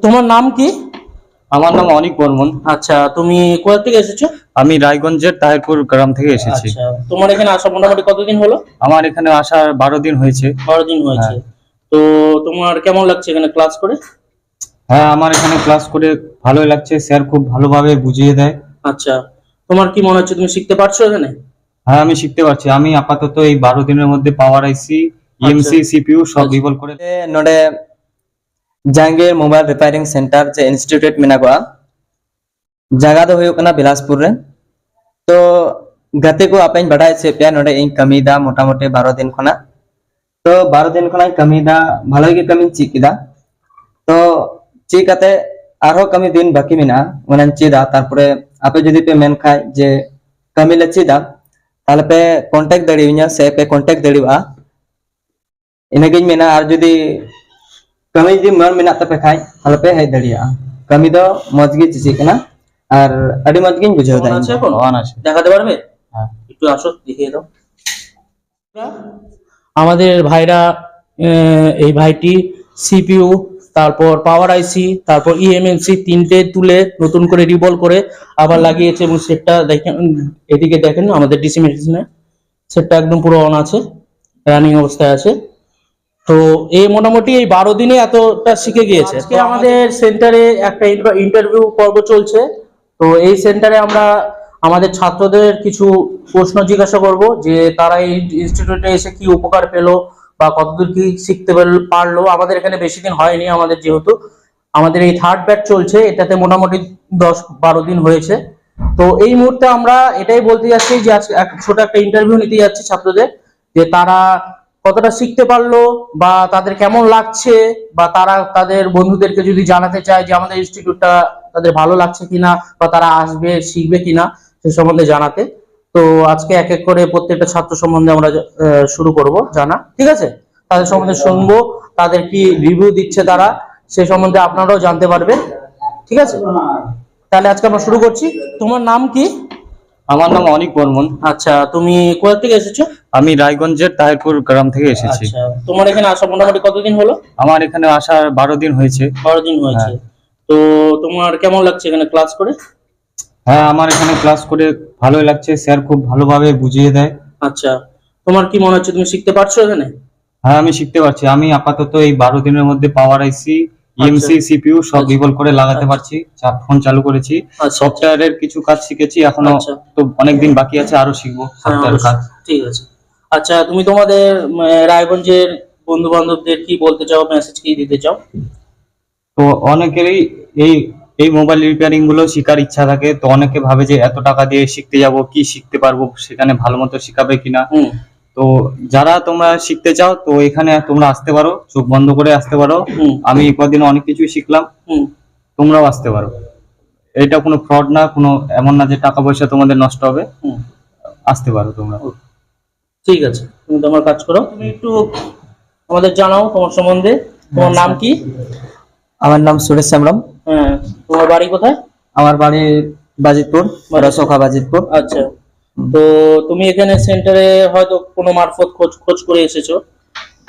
তোমার নাম কি? আমার নাম অনিক বর্মন। আচ্ছা, তুমি কোথা থেকে এসেছো? আমি রায়গঞ্জের তাহিরপুর গ্রাম থেকে এসেছি। আচ্ছা, তোমার এখানে আসা মোটামুটি কতদিন হলো? আমার এখানে আসার 12 দিন হয়েছে। 12 দিন হয়েছে। হ্যাঁ। তো তোমার কেমন লাগছে এখানে ক্লাস করে? হ্যাঁ, আমার এখানে ক্লাস করে ভালোই লাগছে, স্যার খুব ভালোভাবে বুঝিয়ে দেয়। আচ্ছা, তোমার কি মনে হচ্ছে তুমি শিখতে পারছো এখানে? হ্যাঁ, আমি শিখতে পারছি। আমি আপাতত এই 12 দিনের মধ্যে পাওয়ার আইসি, ইএমসি, সিপিইউ সব রিভলভ করে नोडे जहांगीर मोबाइल रिपेयरिंग सेंटर जे इंस्टीट्यूट मेनागोआ जगह दो हुयुग कना बिलासपुर रे। तो गते को आपन बड़ाय से पे नोडे इन कमीदा मोटामोटी 12 दिन खना। तो 12 दिन खना कमीदा भालोय के कमी चिकिदा। तो चिकाते आरो कमी दिन बाकी मिना ओनान चिदा तारपरे आपे जदि पे मेन खाय जे कमी ले चिदा ताले पे कांटेक्ट दड़िया से पे कांटेक्ट दड़िवा इनगिन मेना आर जदि कमी जदि मन मेना तपे खाय ताले पे हेय दड़िया कमी दो मजगी चिसि कना আর আডি মজগিন বুঝাও কেমন দেয় আছে এখন? অন আছে। দেখাতে পারবে? হ্যাঁ। একটু আসো দেখিয়ে দাও। আমাদের ভাইরা এই ভাইটি সিপিইউ, তারপর পাওয়ার আইসি, তারপর ইএমএনসি তিনটে তুলে নতুন করে রিভলভ করে আবার লাগিয়েছে এবং সেটটা দেখেন, এদিকে দেখেন আমাদের ডিসি মেশিনে সেটটা একদম পুরো অন আছে, রানিং অবস্থায় আছে। তো এই মোটামুটি এই 12 দিনে এতটা শিখে গিয়েছে। আজকে আমাদের সেন্টারে একটা ইন্টারভিউ পর্ব চলছে। তো এই সেন্টারে আমরা আমাদের ছাত্রদের কিছু প্রশ্ন জিজ্ঞাসা করব যে তারা এই ইনস্টিটিউটে এসে কি উপকার পেলো বা কতদূর কি শিখতে পারলো। আমাদের এখানে বেশি দিন হয়নি, আমাদের যেহেতু আমাদের এই থার্ড ব্যাচ চলছে, এটাতে মোটামুটি 10-12 দিন হয়েছে। তো এই মুহূর্তে আমরা এটাই বলতে যাচ্ছি যে আজকে ছোট একটা ইন্টারভিউ নিতে যাচ্ছি ছাত্রদের, যে তারা কতটা শিখতে পারলো বা তাদের কেমন লাগছে, বা তারা তাদের বন্ধুদেরকে যদি জানাতে চায় যে আমাদের ইনস্টিটিউটটা তাদের ভালো লাগছে কিনা বা তারা আসবে শিখবে কিনা সে সম্বন্ধে জানাতে। তো আজকে এক এক করে প্রত্যেকটা ছাত্র সম্বন্ধে আমরা শুরু করব জানা, ঠিক আছে? তাদের সম্বন্ধে শুনবো, তাদের কি রিভিউ দিচ্ছে তারা, সে সম্বন্ধে আপনারাও জানতে পারবেন, ঠিক আছে? তাহলে আজকে আমরা শুরু করছি। তোমার নাম কি? আমার নাম অনিক বর্মন। আচ্ছা, তুমি কোথা থেকে এসেছো? আমি রায়গঞ্জের তাহিরপুর গ্রাম থেকে এসেছি। আচ্ছা, তোমার এখানে আসা মোটামুটি কতদিন হলো? আমার এখানে আসার 12 দিন হয়েছে। 12 দিন হয়েছে। হ্যাঁ। তো তোমার কেমন লাগছে এখানে ক্লাস করে? হ্যাঁ, আমার এখানে ক্লাস করে ভালোই লাগছে, স্যার খুব ভালোভাবে বুঝিয়ে দেয়। আচ্ছা, তোমার কি মনে হচ্ছে তুমি শিখতে পারছো এখানে? হ্যাঁ, আমি শিখতে পারছি। আমি আপাতত এই 12 দিনের মধ্যে পাওয়ার আইসি, ইএমসি, সিপিইউ সব আচ্ছা। রিভলভ করে লাগাতে পারছি। ফোন চালু করেছি, আচ্ছা, সফটওয়্যারের কিছু কাজ শিখেছি, এখনো আচ্ছা। তো অনেক দিন বাকি আছে, আরো শিখবো হ্যাঁ, সফটওয়্যার কাজ। অবশ্যই। ঠিক আছে। আচ্ছা, তুমি তোমাদের রায়গঞ্জের বন্ধু বান্ধবদের কি বলতে চাও, মেসেজ কি দিতে চাও? তো অনেকেরই এই এই মোবাইল রিপেয়ারিং গুলো শেখার ইচ্ছা থাকে। তো অনেকে ভাবে যে এত টাকা দিয়ে শিখতে যাব, কি শিখতে পারবো, সেখানে ভালো মতো শিখাবে কিনা। হুম। তো যারা তোমরা শিখতে চাও তো এখানে তোমরা আসতে পারো, চোখ বন্ধ করে আসতে পারো। হুম। আমি কদিন অনেক কিছু শিখলাম, হুম। তোমরাও আসতে পারো। এটা কোনো ফ্রড না, কোনো এমন না যে টাকা পয়সা তোমাদের নষ্ট হবে। হুম। আসতে পারো তোমরা। ঠিক আছে, তুমি তোমার কাজ করো। তুমি একটু আমাদের জানাও তোমার সম্বন্ধে। তোমার নাম কি? আমার নাম সুরেশ সামরাম। হ্যাঁ, তোমার বাড়ি কোথায়? আমার বাড়ি বাজিতপুর, রসখা বাজিতপুর। আচ্ছা, তো তুমি এখানে সেন্টারে হয়তো কোনো মারফত খোঁজ করে এসেছো।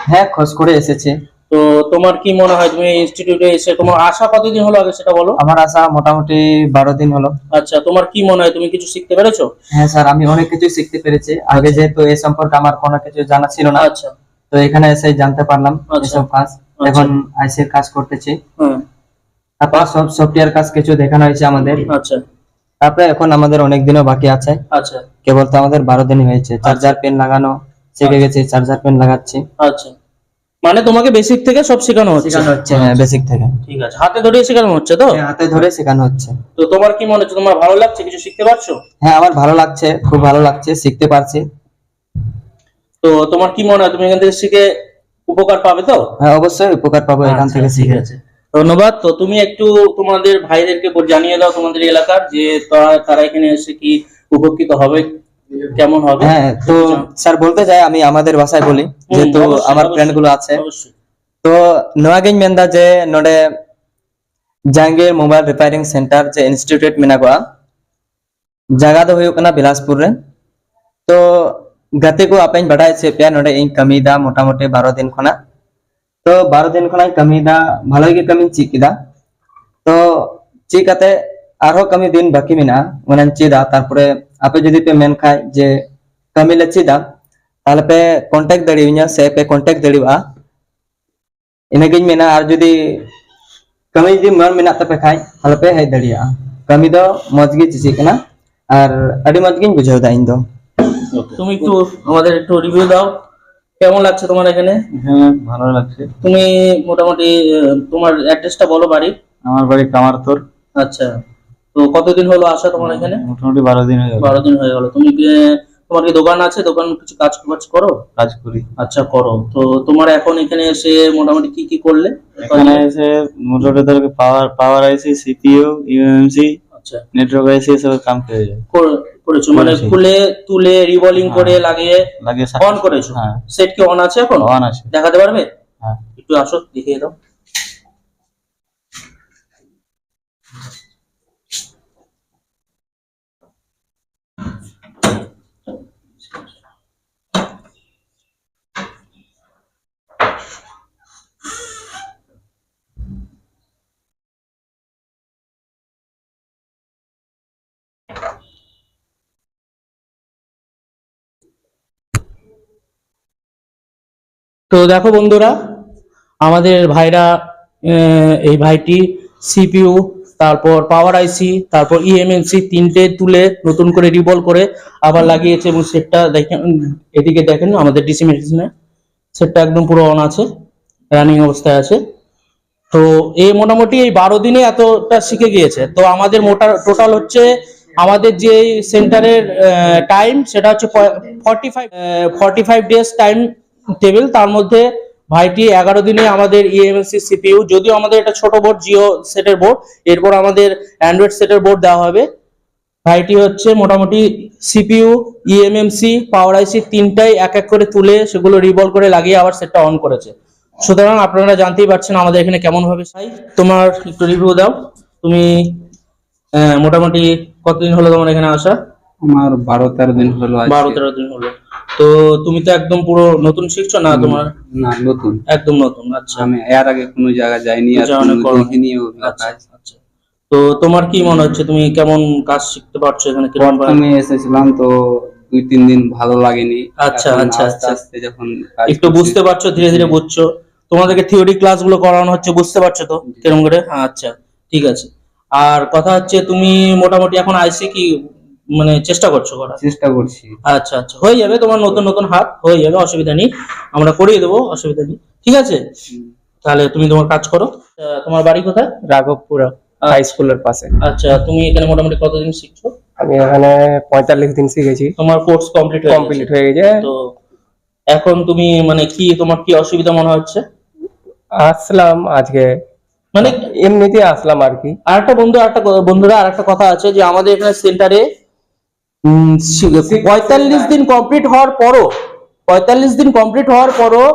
হ্যাঁ, খোঁজ করে এসেছি। তো তোমার কি মনে হয় তুমি ইনস্টিটিউটে এসে তোমার আসা কতদিন হলো আগে সেটা বলো। আমার আসা মোটামুটি 12 দিন হলো। আচ্ছা, তোমার কি মনে হয় তুমি কিছু শিখতে পেরেছো? হ্যাঁ স্যার, আমি অনেক কিছু শিখতে পেরেছি। আগে যেহেতু এই সম্পর্কে আমার কোনো কিছু জানা ছিল না, আচ্ছা। তো এখানে এসে জানতে পারলাম আচ্ছা। এসব কাজ। এখন আইসি কাজ করতেছি। হ্যাঁ। তারপর সব সফটওয়্যার কাজ কিছু দেখানো হয়েছে আমাদের। আচ্ছা। তারপরে এখন আমাদের অনেক দিনও বাকি আছে। আচ্ছা। কেবল তো আমাদের 12 দিনই হয়েছে। চার্জার পেন লাগানো শিখে গেছি, চার্জার পেন লাগাচ্ছি। আচ্ছা, মানে তোমাকে বেসিক থেকে সব শেখানো হচ্ছে? শেখানো হচ্ছে, হ্যাঁ, বেসিক থেকে। ঠিক আছে, হাতে ধরে শেখানো হচ্ছে তো? হ্যাঁ, হাতে ধরে শেখানো হচ্ছে। তো তোমার কি মনে হচ্ছে তোমার ভালো লাগছে, কিছু শিখতে পারছো? হ্যাঁ, আমার ভালো লাগছে, খুব ভালো লাগছে, শিখতে পারছি। তো তোমার কি মনে হয় তুমি এখান থেকে শিখে উপকার পাবে তো? হ্যাঁ, অবশ্যই উপকার পাবো এখান আচ্ছা, থেকে ঠিক শিখে। আছে, ধন্যবাদ। তো তুমি একটু তোমাদের ভাইদেরকে জানিয়ে দাও তোমাদের এলাকার যে তারা এখানে এসে কি উপকৃত হবে, কেমন হবে। হ্যাঁ, তো স্যার বলতে চাই, আমি আমাদের ভাষায় বলি যেহেতু অবশ্যই, আমার অবশ্যই, ফ্রেন্ড গুলো আছে। অবশ্যই। तो नोआगिन मेंदा जे नोडे जहांगीर मोबाइल रिपेयरिंग सेंटर जे इंस्टीट्यूट मेनागोआ जगह दो हुयुग कना बिलासपुर रे। तो गते को आपन बड़ाय से पे नोडे इन कमीदा मोटामोटी 12 दिन खना। तो 12 दिन खना कमीदा भालोय के कमी चिकिदा। तो ची काते आरो कमी दिन बाकी मेना मने चीदा तारपरे आपे जदि पे मेन खाय जे कमी ले चीदा ताले पे कांटेक्ट दड़िया से पे कांटेक्ट दड़िवा इने गिन मेना आर जदि कमी जदि मन मेना तपे खाय ताले पे हे दड़िया कमी दो मजगी चिची कना আর আডি মজগিন বুঝাও দা ইন্দো তুমি একটু আমাদের একটু রিভিউ দাও, কেমন লাগছে তোমার এখানে? হ্যাঁ, ভালো লাগছে। তুমি মোটামুটি তোমার অ্যাড্রেসটা বলো বাড়ি। আমার বাড়ি কামারতর। আচ্ছা, তো কতদিন হলো আসা তোমার এখানে? মোটামুটি 12 দিন হয়ে গেল। 12 দিন হয়ে গেল। তুমি কি তোমার কি দোকান আছে? দোকান কিছু কাজ করো? কাজ করি। আচ্ছা, করো। তো তোমার এখন এখানে এসে মোটামুটি কি কি করলে? এখানে এসে মোটামুটি ধরো পাওয়ার আইসি, সিপিইউ, ইউএমসি, আচ্ছা, নেটওয়ার্ক আইসি সব কাম করে যায়। করেছো মানে খুলে তুলে রিবলিং করে লাগিয়ে অন করেছো? হ্যাঁ। সেট কি অন আছে এখন? অন আছে। দেখাতে পারবে? হ্যাঁ। একটু আসো দেখিয়ে দাও। তো দেখো বন্ধুরা, আমাদের ভাইরা এই ভাইটি সিপিইউ, তারপর পাওয়ার আইসি, তারপর ইএমএনসি তিনটে তুলে নতুন করে রিবল করে আবার লাগিয়েছে এবং সেটটা দেখেন, এদিকে দেখেন আমাদের ডিসি মেশিনে সেটটা একদম পুরো অন আছে, রানিং অবস্থায় আছে। তো এই মোটামুটি এই 12 দিনে এতটা শিখে গিয়েছে। তো আমাদের টোটাল হচ্ছে আমাদের যে সেন্টারের টাইম সেটা হচ্ছে 45 ডেজ টাইম টেবিল। তার মধ্যে ভাইটি 11 দিনে আমাদের ইএমএসসি সিপিইউ, যদিও আমাদের এটা ছোট বোর্ড, জিও সেটের বোর্ড, এরপর আমাদের অ্যান্ড্রয়েড সেটের বোর্ড দেওয়া হবে। ভাইটি হচ্ছে মোটামুটি সিপিইউ, ইএমএমসি, পাওয়ার আইসি তিনটাই এক এক করে তুলে সেগুলো রিবল করে লাগিয়ে আবার সেটটা অন করেছে। সুতরাং আপনারা জানতেই পারছেন আমাদের এখানে কেমন ভাবে। তোমার একটু রিভিউ দাও। তুমি মোটামুটি কতদিন হলো তোমার এখানে আসা? আমার 12-13 দিন হলো। 12-13 দিন হলো। তো তুমি তো একদম পুরো নতুন শিখছো না? তোমার না, নতুন, একদম নতুন। আচ্ছা, আমি এর আগে কোনো জায়গা যাইনি আর কোনো দেখিনি ওগুলো কাজ। আচ্ছা, তো তোমার কি মনে হচ্ছে তুমি কেমন কাজ শিখতে পারছো এখানে? আমি এসেছিলাম তো 2-3 দিন ভালো লাগেনি। আচ্ছা, এখন আচ্ছা, আস্তে আস্তে যখন কাজ একটু করছি, বুঝতে পারছো, ধীরে ধীরে বুঝছো। তোমাদেরকে থিওরি ক্লাসগুলো করানো হচ্ছে, বুঝতে পারছো তো কেরম করে? আচ্ছা, ঠিক আছে। আর কথা হচ্ছে তুমি মোটামুটি এখন আইসি কি মানে চেষ্টা করছো করার? চেষ্টা করছি। আচ্ছা আচ্ছা, হয়ে যাবে, তোমার নতুন নতুন হাত হয়ে যাবে, অসুবিধা নেই, আমরা করিয়ে দেবো, অসুবিধা নেই, ঠিক আছে। তাহলে তুমি তোমার কাজ করো। তোমার বাড়ি কোথায়? রাঘবপুরা হাই স্কুলের পাশে। আচ্ছা, তুমি এখানে মোটামুটি কতদিন শিখছো? আমি এখানে 45 দিন শিখেছি। তোমার কোর্স কমপ্লিট হয়ে গেছে। তো এখন তুমি মানে কি তোমার কি অসুবিধা মনে হচ্ছে? আসলাম আজকে, মানে এমনিতে আসলাম আর কি। বন্ধুরা আরেকটা কথা আছে যে আমাদের এখানে সেন্টারে 45 দিন কমপ্লিট হওয়ার পরও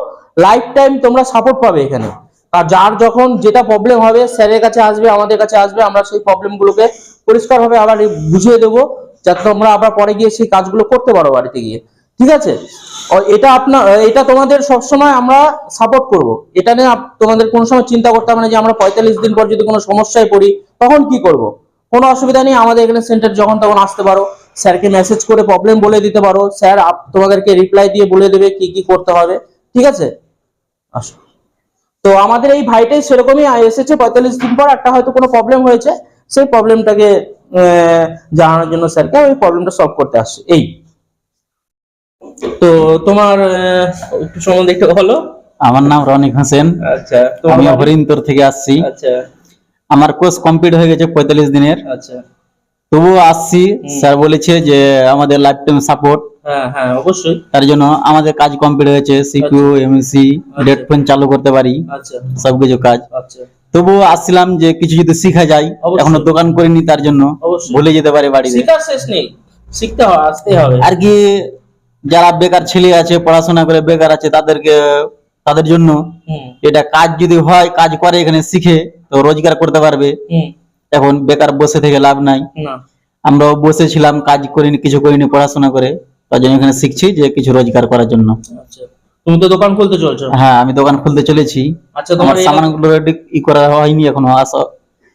লাইফ টাইম তোমরা সাপোর্ট পাবে এখানে। আর যার যখন যেটা প্রবলেম হবে স্যারের কাছে আসবে, আমাদের কাছে আসবে, আমরা সেই প্রবলেম গুলোকে পরিষ্কার ভাবে আবার বুঝিয়ে দেবো, যাতে তোমরা আবার পরে গিয়ে সেই কাজগুলো করতে পারো বাড়িতে গিয়ে, ঠিক আছে। এটা তোমাদের সবসময় আমরা সাপোর্ট করব। এটা নিয়ে তোমাদের কোনো সময় চিন্তা করতে হবে না যে আমরা 45 দিন পর যদি কোনো সমস্যায় পড়ি তখন কি করব। কোনো অসুবিধা নেই, আমাদের এখানে সেন্টার যখন তখন আসতে পারো, স্যারকে মেসেজ করে প্রবলেম বলে দিতে পারো, স্যার তোমাদেরকে রিপ্লাই দিয়ে বলে দেবে কি কি করতে হবে, ঠিক আছে। আসো। তো আমাদের এই ভাইটাই সেরকমই এসেছে 45 দিন পর, একটা হয়তো কোনো প্রবলেম হয়েছে, সেই প্রবলেমটাকে জানানোর জন্য স্যারকে ওই প্রবলেমটা সলভ করতে আসছে। এই তো তোমার একটু সম্বন্ধে একটু বলো। আমার নাম রনিক হোসেন। আচ্ছা, আমি হরিণতর থেকে আসছি। আচ্ছা আমার কোর্স কমপ্লিট হয়ে গেছে 45 দিনের। আচ্ছা, তবুও আসছি, স্যার বলেছে যে আমাদের লাইফ টাইম সাপোর্ট, হ্যাঁ হ্যাঁ অবশ্যই। তার জন্য আমাদের কাজ কমপ্লিট হয়েছে, সিপিইউ, এমএসসি, ডেট ফোন চালু করতে পারি, আচ্ছা সবকিছু কাজ। আচ্ছা, তবুও আসছিলাম যে কিছু যদি শিখা যায়, অবশ্যই। এখনো দোকান করিনি, তার জন্য অবশ্যই। ভুলে যেতে পারে বাড়িতে। শিখার শেষ নেই, শিখতে হবে, আসতে হবে আর কি যারা বেকার ছেলে আছে, পড়াশোনা করে বেকার আছে, তাদের জন্য হুম এটা কাজ যদি হয়, কাজ করে এখানে শিখে তো রোজগার করতে পারবে। হুম এখন বেকার বসে থেকে লাভ নাই। না আমরাও বসেছিলাম, কাজ করিনি, কিছু করিনি, পড়াশোনা করে, তার জন্য এখানে শিখছি যে কিছু রোজগার করার জন্য। আচ্ছা, তুমি তো দোকান খুলতে চলছো? হ্যাঁ, আমি দোকান খুলতে চলেছি। আচ্ছা, আমার তোমার সামানগুলো রেডি করা হয়নি এখনো,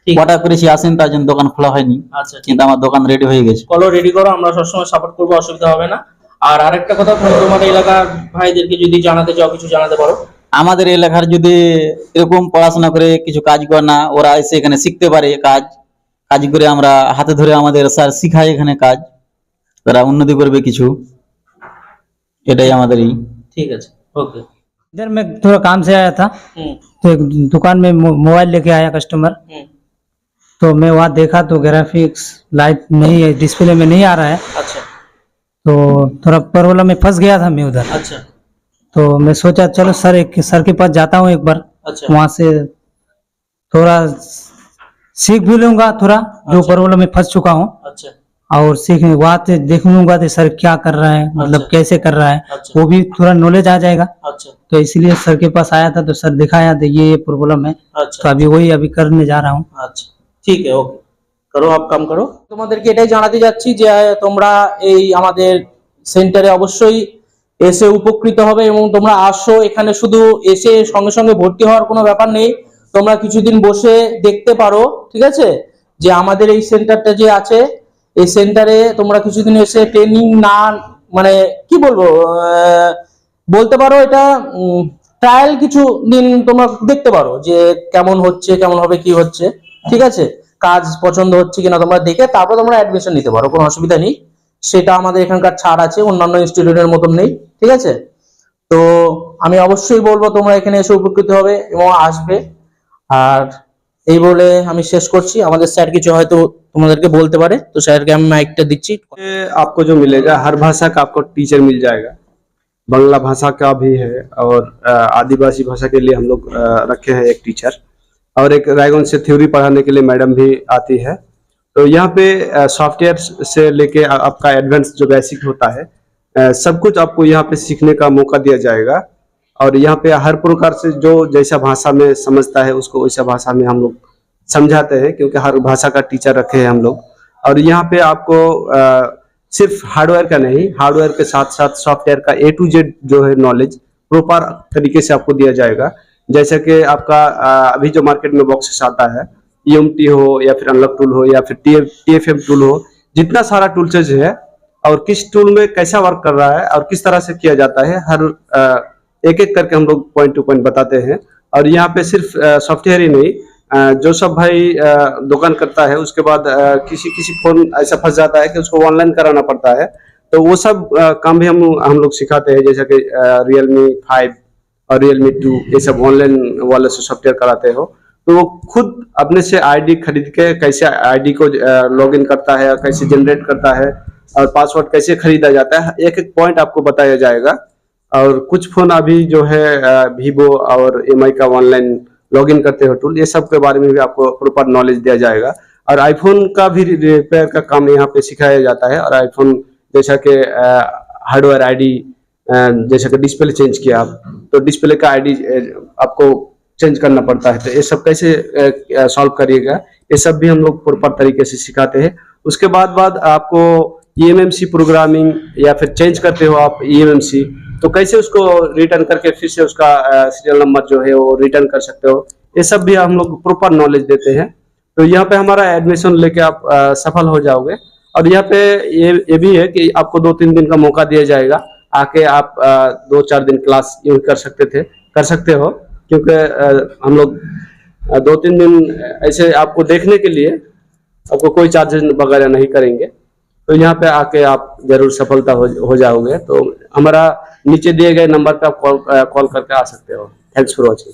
ঠিক। অর্ডার করেছি আসেন, তার জন্য দোকান খোলা হয়নি, আচ্ছা, কিন্তু আমার দোকান রেডি হয়ে গেছে। কলো রেডি করো, আমরা সবসময় সাপোর্ট করবো, অসুবিধা হবে না। আর আরেকটা কথা, তুমি তোমাদের এলাকার ভাইদেরকে যদি জানাতে চাও, কিছু জানাতে পারো। আমাদের এলাকার যদি এরকম পড়াশোনা করে কিছু কাজ করে না, ওরা এসে এখানে শিখতে পারে কাজ করে আমরা হাতে ধরে আমাদের স্যার শিখায় এখানে কাজ, তারা উন্নতি করবে কিছু, এটাই আমাদের ঠিক আছে, ওকে। इधर मैं थोड़ा काम से आया था, तो एक दुकान में मोबाइल लेके आया कस्टमर। तो मैं वहाँ देखा तो ग्राफिक्स लाइट नहीं है, डिस्प्ले में नहीं आ रहा है। अच्छा तो थोड़ा प्रॉब्लम में फंस गया था मैं उधर। अच्छा तो मैं सोचा चलो सर के पास जाता हूँ एक बार, अच्छा वहाँ से थोड़ा सीख भी लूंगा, थोड़ा जो अच्छा। प्रॉब्लम में फंस चुका हूँ, अच्छा और सीख वहाँ से देख लूंगा तो सर क्या कर रहा है, मतलब अच्छा। कैसे कर रहा है, अच्छा वो भी थोड़ा नॉलेज आ जाएगा। अच्छा तो इसलिए सर के पास आया था, तो सर दिखाया तो ये प्रॉब्लम है, तो अच्छा अभी करने जा रहा हूँ। আচ্ছা ঠিক আছে, ওকে করো, আপ কাম করো। তোমাদেরকে এটাই জানাতে যাচ্ছি যে তোমরা এই আমাদের সেন্টারে অবশ্যই এসে উপকৃত হবে, এবং তোমরা আসো এখানে, শুধু এসে সঙ্গে সঙ্গে ভর্তি হওয়ার কোনো ব্যাপার নেই, তোমরা কিছুদিন বসে দেখতে পারো, ঠিক আছে, যে আমাদের এই সেন্টারটা যে আছে, এই সেন্টারে তোমরা কিছুদিন এসে ট্রেনিং না, মানে কি বলবো, বলতে পারো এটা ট্রায়াল কিছু দিন তোমরা দেখতে পারো যে কেমন হচ্ছে, কেমন হবে, কি হচ্ছে, ঠিক আছে, কাজ পছন্দ হচ্ছে কিনা তোমরা দেখে তারপর তোমরা অ্যাডমিশন নিতে পারো, কোনো অসুবিধা নেই। সেটা আমাদের এখানকার ছাড় আছে, অন্যান্য ইনস্টিটিউটের মতন নেই, ঠিক আছে। তো আমি অবশ্যই বলবো তোমরা এখানে এসে উপকৃত হবে এবং আসবে। আর এই বলে আমি শেষ করছি, আমাদের স্যার কিছু হয়তো তোমাদেরকে বলতে পারে, তো স্যারকে আমি মাইকটা দিচ্ছি। ये आपको जो मिलेगा, हर भाषा का आपको टीचर मिल जाएगा। बांग्ला भाषा का भी है, और आदिवासी भाषा के लिए हम लोग रखे हैं एक टीचर, और एक रायगंज से थ्योरी पढ़ाने के लिए मैडम भी आती है। तो यहाँ पे सॉफ्टवेयर से लेके आपका एडवांस जो बेसिक होता है, सब कुछ आपको यहाँ पे सीखने का मौका दिया जाएगा। और यहाँ पे हर प्रकार से जो जैसा भाषा में समझता है उसको वैसा भाषा में हम लोग समझाते हैं, क्योंकि हर भाषा का टीचर रखे हैं हम लोग। और यहाँ पे आपको सिर्फ हार्डवेयर का नहीं, हार्डवेयर के साथ साथ सॉफ्टवेयर का A to Z जो है नॉलेज प्रॉपर तरीके से आपको दिया जाएगा। जैसे कि आपका अभी जो मार्केट में बॉक्सेस आता है, EMT हो या फिर अनलॉक टूल हो या फिर TFM टूल हो, जितना सारा टूल्स है और किस टूल में कैसा वर्क कर रहा है और किस तरह से किया जाता है, हर एक एक करके हम लोग पॉइंट टू पॉइंट बताते हैं। और यहाँ पे सिर्फ सॉफ्टवेयर ही नहीं, जो सब भाई दुकान करता है उसके बाद किसी फोन ऐसा फंस जाता है कि उसको ऑनलाइन कराना पड़ता है, तो वो सब काम भी हम लोग सिखाते हैं। जैसे कि Realme 5 और Realme 2 ये सब ऑनलाइन वाले से सॉफ्टवेयर कराते हो, तो वो खुद अपने से आईडी खरीद के कैसे आईडी को लॉगिन करता है, कैसे जनरेट करता है, और पासवर्ड कैसे खरीदा जाता है, एक एक पॉइंट आपको बताया जाएगा। और कुछ फोन अभी जो है Vivo और MI का ऑनलाइन लॉगिन करते हो टूल, ये सब के बारे में भी आपको प्रॉपर नॉलेज दिया जाएगा। और आईफोन का भी रिपेयर का काम यहाँ पे सिखाया जाता है। और आईफोन जैसा कि हार्डवेयर आईडी, जैसा कि डिस्प्ले चेंज किया आप, तो डिस्प्ले का आईडी आपको चेंज करना पड़ता है, तो ये सब कैसे सॉल्व करिएगा, ये सब भी हम लोग प्रॉपर तरीके से सिखाते हैं। उसके बाद आपको EMMC प्रोग्रामिंग या फिर चेंज करते हो आप EMMC, तो कैसे उसको रिटर्न करके फिर से उसका सीरियल नंबर जो है वो रिटर्न कर सकते हो, ये सब भी हम लोग प्रॉपर नॉलेज देते हैं। तो यहाँ पे हमारा एडमिशन लेके आप सफल हो जाओगे। और यहाँ पे ये भी है कि आपको 2-3 दिन का मौका दिया जाएगा, आके आप 2-4 दिन क्लास कर सकते हो, क्योंकि हम लोग 2-3 दिन ऐसे आपको देखने के लिए आपको कोई चार्जेस वगैरह नहीं करेंगे। तो यहाँ पे आके आप जरूर सफलता हो जाओगे। तो हमारा नीचे दिए गए नंबर पे आप कॉल करके आ सकते हो। Thanks for watching.